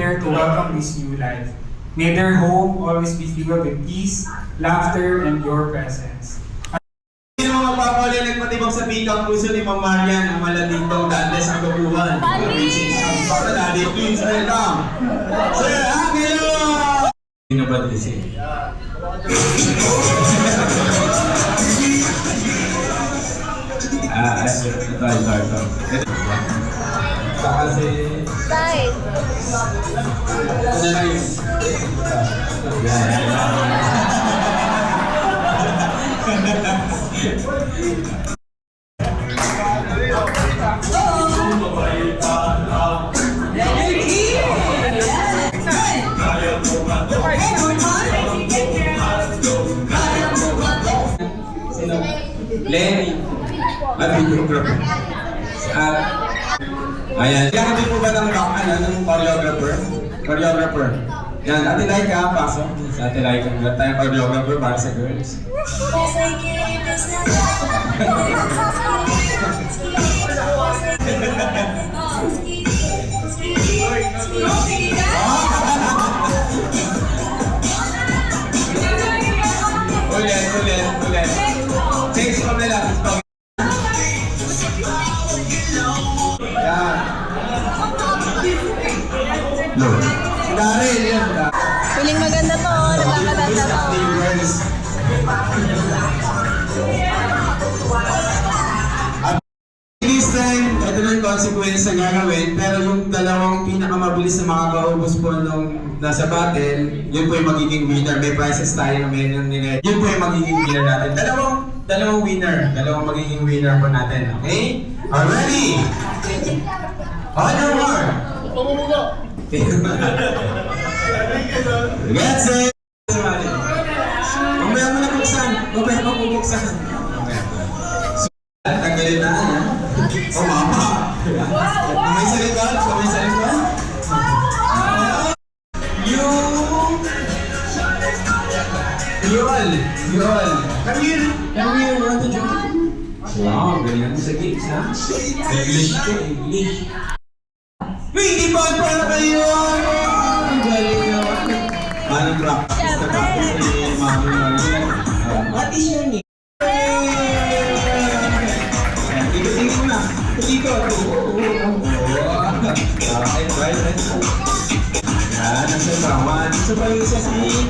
prepare to welcome this new life. May their home always be filled with peace, laughter, and your presence. Sino ang magpapaulit nagpatibok sa bikang puso ni Ma'am Marian ang malalintong dantes ang kukuhan? Daddy, please, welcome! Sir Angelo! Sino ba this? Ito. Saka si... Tay! Ito na lang yun. Lenny at videographer. At ayan, kaya kami po ba ng choreographer? Yan, Ate Laika, pasok sa Ate Laika. Meron tayong choreographer para sa girls. Ulit. Change mo nila. Yan. No. Daryl, yan. Piling maganda to, nagkakaganda to. This time, ito na yung consequence na gagawin, pero yung dalawang pinakamabilis na makakaubos po nung nasa battle, yun po yung magiging winner. May prizes tayo na menu nila. Yun po yung magiging winner natin. Dalawang winner. Dalawang magiging winner po natin. Okay? Are ready? On more! Let's say! Mamaya mo na buksan. Tanggalin na yan. Oh, mama! Kamay sa likod. Yol! Come here, you want to join? Wow, ganyan mo sa gigs, ha? English. Hindi pa para kayo! Ang galing naman. Manang practice na practice ni Mami Maria. What is your name? Tingin mo na. Ikot. Right. Yan, nasa bawan. Isa pa yung isa si...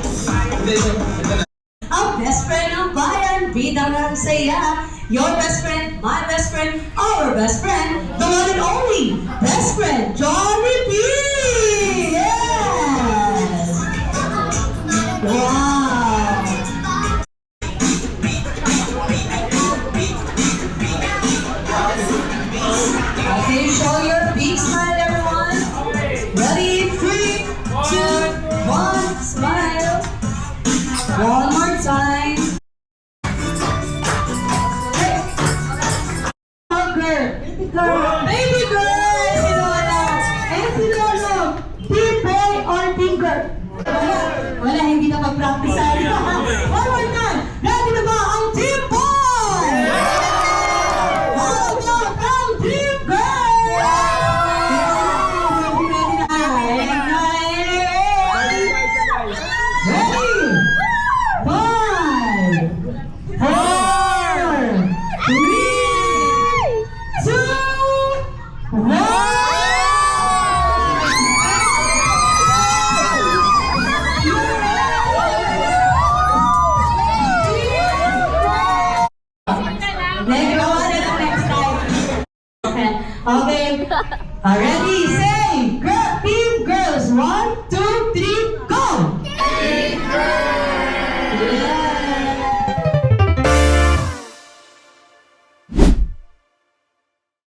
Ang best friend ng bayan, bida ng saya. Your best friend, my best friend, our best friend, the one and only best friend, Johnny P! Yes! Wow! Okay, show your big smile, everyone. Ready? 3, 2, 1, smile. One more time. Baby girl! Sino alam? Sino alam? Team boy or team girl? Wala, hindi na pag-practice. One more time. Ready na ba ang team boy? How about ang team girl? Ready na. Ready? 5, 4, 3, Okay. Ready? Say, team girls. 1,